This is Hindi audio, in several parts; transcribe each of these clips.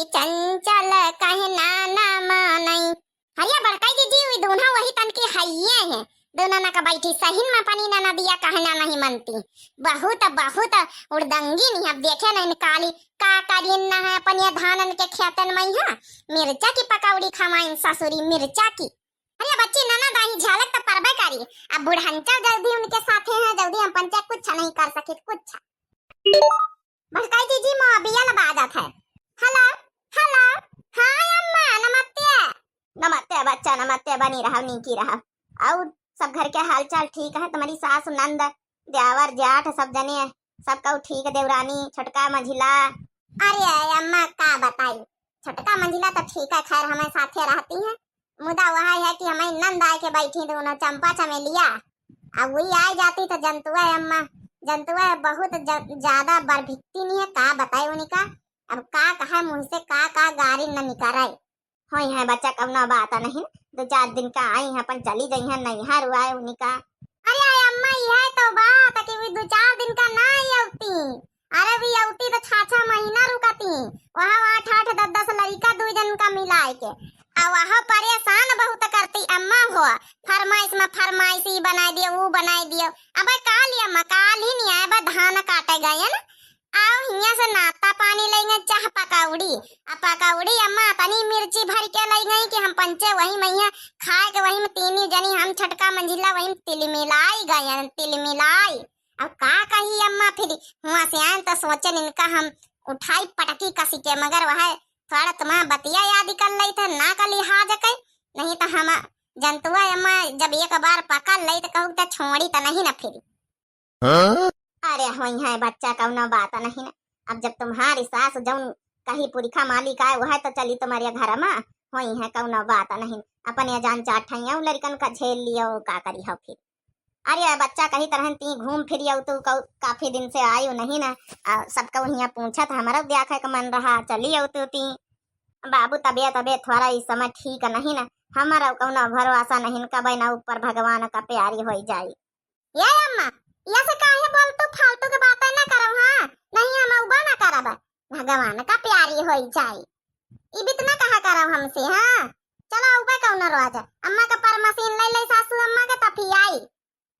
चंचल कहना ना मानई। हरिया बड़काई दीदी हुई दोनों वही तन के हइये हैं। दोनों ना का बैठी सही में पानी ना नदिया कहना नहीं मनती। बहुत बहुत उड़दंगी नहीं अब देखे नहीं काली का करिन ना है अपन ये धानन के खेतन में है मिर्चा की पकौड़ी खमाइन ससुरी मिर्चा की। अरे बच्ची नना दाही झलक तो परबे करी। अब बुढ़ंचा जल्दी उनके साथे है जल्दी हम पंचायत कुछ नहीं कर सके कुछ। बड़काई दीदी मोबिया लबा जात है। हेलो हेलो हाय अम्मा नमस्ते। नमस्ते बच्चा नमस्ते बनी रहा नीकी रहा। और सब घर के हाल चाल ठीक है? तुम्हारी सास नंद देवर जाट सब जने सबका ठीक है? देवरानी छोटका मंझिला? अरे अम्मा का बताई छोटका मंझिला तो ठीक है खैर हमें साथे रहती है। मुदा वह है कि हमें नंद आए के बैठी दोनों चंपा चमेलिया। अब वही आ जाती तो जंतुआ है अम्मा जंतुआ है बहुत ज्यादा बरभिक्ति नहीं है का बताए उनका। अब का कहा मुंह से का गारी न निकाराई होई है बच्चा कब ना बात नहीं। 2-4 दिन का आई है अपन चली गई है नहीं हर हुआ है उनका। अरे अम्मा यह तो बात कि भी 2-4 दिन का ना ही औती। अरे भी औती तो 6-6 महीना रुकती वहाँ 8-8 10-10 लड़का 2 जन का मिलाए के। अब वहाँ परेशान बहुत करती अम्मा हो फरमाइश में फरमाइश ही बना दियो वो बना दियो। अब काल अम्मा काल ही नहीं आए धान काटे गए ना आओ हिया से नाश्ता पानी लेंगे चाह पकौड़ी। अब पकौड़ी अम्मा तनी मिर्ची भर के ले गई कि हम पंचे वही मैया खाए के वही में 3 जनी हम छटका मंजिला वही तिल मिलाई गए तिल मिलाई। अब का कही अम्मा फिर वहाँ से आए तो सोचे इनका हम उठाई पटकी कसी के मगर वह थोड़ा तुम्हारा बतिया याद कर ली थे ना का लिहाज के नहीं तो हम जंतुआ अम्मा जब एक बार पकड़ ली तो कहूँ तो छोड़ी तो नहीं ना फिर। अरे होई है बच्चा कौनो बात नहीं ना। अब जब तुम्हारी सास जौन कहीं पुरिखा मालिक आए वह तो चली तुम्हारे घर में होई है कौनो बात नहीं। अपन ये जान चाट लड़कन का झेल लियो का करी हो फिर। अरे बच्चा कहीं तरह ती घूम फिर तू काफी दिन से आई नहीं ना सबका वही पूछा था हमारा देखे का मन रहा चली तू ती। बाबू तबियत थोड़ा इस समय ठीक नहीं ना हमारा कौनो भरोसा नहीं कब ना ऊपर भगवान का प्यारी हो जाये। ये अम्मा या से काहे बोल तू फालतू के बातें ना करब। हां नहीं हम उबा ना करब भगवान का प्यारी होई जाए ई बितना कहा करब हमसे। हां चलो उबा कौन रोज अम्मा का पर मशीन ले ले सासू अम्मा के तफी आई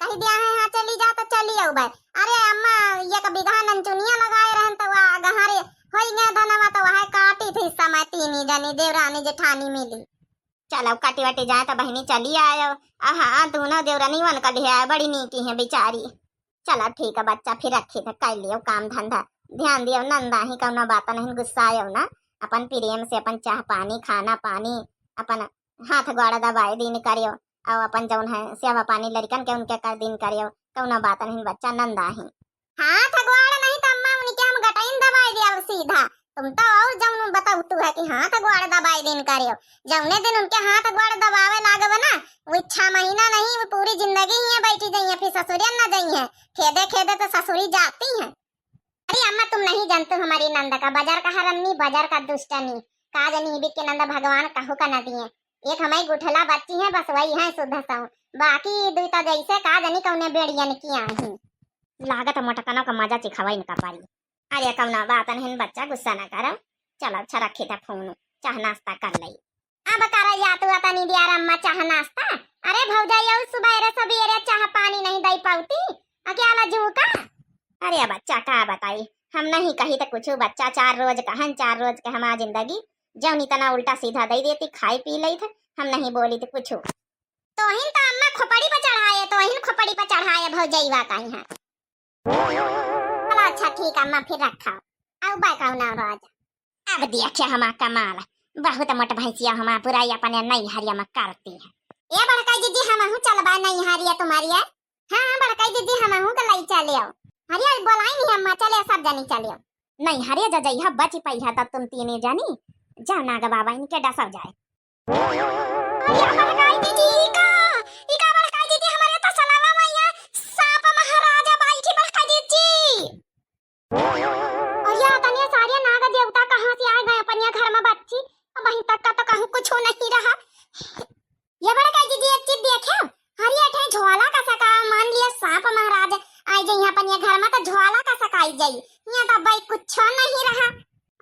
कही दिया है हां चली जा तो चली उबा। अरे अम्मा ये का बिगहा नंचुनिया लगाए रहन तो वा गहारे होई गए धनवा तो वह काटी थी समय 3 जनी देवरानी जेठानी मिली। चलो काटी वाटी जाए तो बहनी चली आयो। आहा दोनों देवरानी वन का ढेर बड़ी नीकी है बेचारी। चलो ठीक है बच्चा फिर रखी थे कर लियो काम धंधा ध्यान दियो नंदा ही कौनो बात नहीं गुस्सा आयो ना अपन प्रेम से अपन चाह पानी खाना पानी अपन हाथ गोड़ा दबाए दिन करियो और अपन जौन है सेवा पानी लड़कन के उनके कर दिन करियो कौनो बात नहीं बच्चा नंदा ही। हाथ गोड़ा नहीं तो अम्मा उनके हम गटाइन दबाए दिया सीधा तुम तो और जौन बताऊ तू है कि हाथ गोड़ा दबाए दिन करियो जौने दिन उनके हाथ गोड़ा दबावे लागब ना वो 6 महीना नहीं वो पूरी जिंदगी ही बैठी गई है फिर ससुरिया न गई है खेदे खेदे तो ससुरी जाती है। अरे अम्मा तुम नहीं जानते हमारी नंदा का बाजार का हरमनी बाजार का दुष्टनी का जनी बिक के नंदा भगवान कहू का न दिए। एक हमारी गुठला बच्ची है बस वही है शुद्ध सौ बाकी दुई तो जैसे का जनी कौने बेड़ियन की आई लागत मोटकनों का मजा चिखावा इनका पारी। अरे कौना बात नहीं बच्चा गुस्सा ना करो चलो अच्छा रखे था फोन चाह नाश्ता कर ली। अब करा या तू आता नहीं दिया अम्मा चाह नाश्ता। अरे भौजाई सुबह सवेरे चाह पानी नहीं दई पाती अकेला झूका। अरे बच्चा का बताई हम नहीं कही तो कुछ बच्चा 4 रोज कहन 4 रोज के हमारा जिंदगी जौन इतना उल्टा सीधा दई देती खाई पी ली थे हम नहीं बोली थी कुछ तो हिन तो अम्मा खोपड़ी पर चढ़ाए तो हिन खोपड़ी पर चढ़ाए भौजाईवा कहीं है। अच्छा ठीक अम्मा फिर रखा अब बाका ना रोज। अब देखिए हमारा कमाल बहुत मोट भैंसिया हमारा बुराई अपने नहीं हरिया में करती है। ये बड़काई दीदी हम हूं चलबा नहीं हरिया तुम्हारी है। हां बड़काई दीदी हम हूं के लाई चलियो हरिया बोलाई नहीं अम्मा चले सब जनी चलियो नहीं हरिया जा जाई है बच पाई है तब तुम 3 जानी जाओ नागा बाबा इनके डसा जाए। अरे बड़काई दीदी का इका बड़काई दीदी हमारे तो सलावा मैया सांप महाराजा बैठी बड़काई दीदी। अरे तने सारे नाग देवता कहां से आ गए अपन घर में बच्ची वहीं तक का तो कहूं कुछ नहीं रहा। ये बड़काई दीदी एक चीज देखे हरिया ठे झोला का सका मान लिया सांप महाराज आई जाई अपन ये घर में तो झोला का सकाई जाई यहाँ तो भाई कुछ नहीं रहा।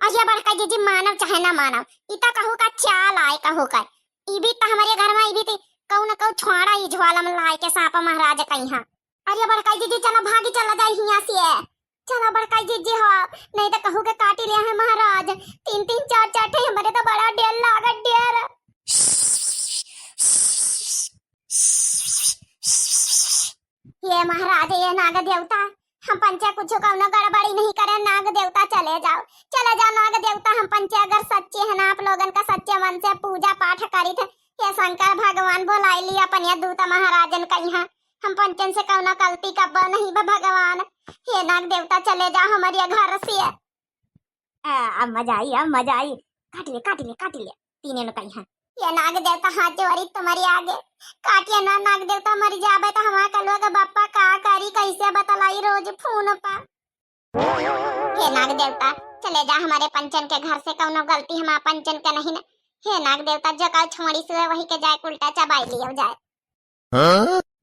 और ये बड़काई जीजी मानव चाहे ना मानव इता कहू का चाल आए कहू का ई भी त हमारे घर में ई भी कहू न कहू छोड़ा ही ज्वाला में लाए के सांप महाराज कहीं। अरे बड़काई जीजी चलो भागी चला जाए यहाँ से। चलो बड़काई जीजी हो नहीं तो कहू के काटी लिया है महाराज। तीन तीन चार चार ठे हमारे तो बड़ा डेर लागत डेर। ये महाराज ये नाग देवता हम पंचे कुछ कौनो गड़बड़ी नहीं करे। नाग देवता चले जाओ नाग देवता। हम पंचे अगर सच्चे हैं ना आप लोगन का सच्चे मन से पूजा पाठ करी थे ये शंकर भगवान बोलाई लिया अपन दूता महाराजन कहीं। हम पंचन से कौनो गलती कब नहीं बा भगवान। ये नाग देवता चले जाओ हमारे घर से। अब मजा आई काट ले तीनों ने कहीं। ये नाग देवता हाथ जोड़ी तुम्हारी आगे काटिए ना। नाग देवता मर जाबे तो हमारा कलवा का बापा का करी कैसे बतलाई रोज फोन पर। हे नाग देवता चले जा हमारे पंचन के घर से कौनो गलती हमारा पंचन का नहीं ना। हे नाग देवता जो का छोड़ी से वही के जाए उल्टा चबाई लियो जाए।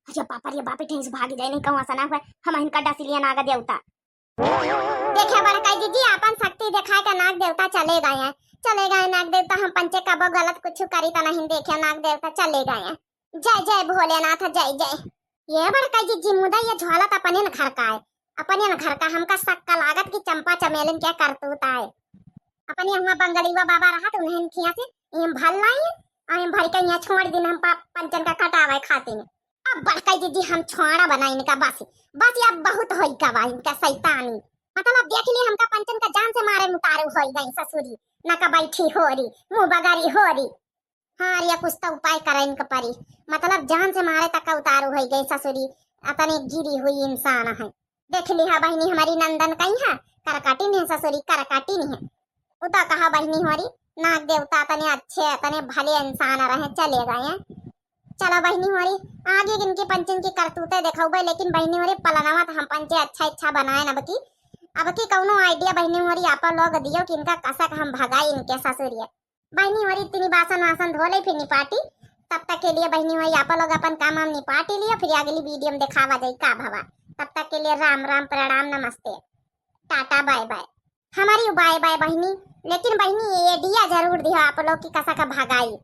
अरे बाप रे ठेस भाग जाए नहीं कहूं सना हुआ हम इनका डसिलिया नाग देवता। देखिए बड़काई जीजी अपन शक्ति दिखाए का नाग देवता चले गए नाग देवता। हम पंचे कबो गलत कुछ करी तो नहीं देखे नाग देवता चले गए। जय जय भोलेनाथ जय जय। ये बड़काई जीजी मुदा ये झोला तो अपने न घर का है अपने न घर का। हमका सक्का लागत की चंपा चमेलन क्या करतूत आए। अपने यहाँ बंगलीवा बाबा रहा तो उन्हें खिया से हम भल लाई हम भर के यहाँ छोड़ दिन हम पंचन का कटावा खाते ने। अब बड़काई जीजी हम छोड़ा बनाई इनका बस अब बहुत होई का बा इनका शैतानी। मतलब देख ली हमका पंचन का जान से मारे मुतारू होई गई ससुरी न का बैठी हो रही मुंह बगारी हो रही। हाँ ये कुछ तो उपाय करा इनका परी मतलब जान से मारे तक उतारू हो गई ससुरी अपनी गिरी हुई इंसान है। देख ली हा बहनी हमारी नंदन कहीं है करकाटी नहीं ससुरी करकाटी नहीं है। उता कहा बहनी हमारी नाग देवता तने अच्छे तने भले इंसान रहे चले गए। चलो बहनी हमारी आगे इनकी पंचन की करतूते देखो भाई। लेकिन बहनी हमारी पलनावा तो हम पंचे अच्छा बनाए न अब की कौनो आइडिया बहनी हमारी आप लोग दियो कि इनका कसक हम भगाई इनके ससुरिया। बहनी हमारी इतनी बासन वासन धो ले फिर निपाटी तब तक के लिए बहनी हमारी आप लोग अपन काम हम निपाटी लियो फिर अगली वीडियो में दिखावा जाए का भवा। तब तक के लिए राम राम प्रणाम नमस्ते टाटा बाय बाय हमारी बाय बाय बहनी। लेकिन बहनी ये दिया जरूर दिया आप लोग की कसक भगाई।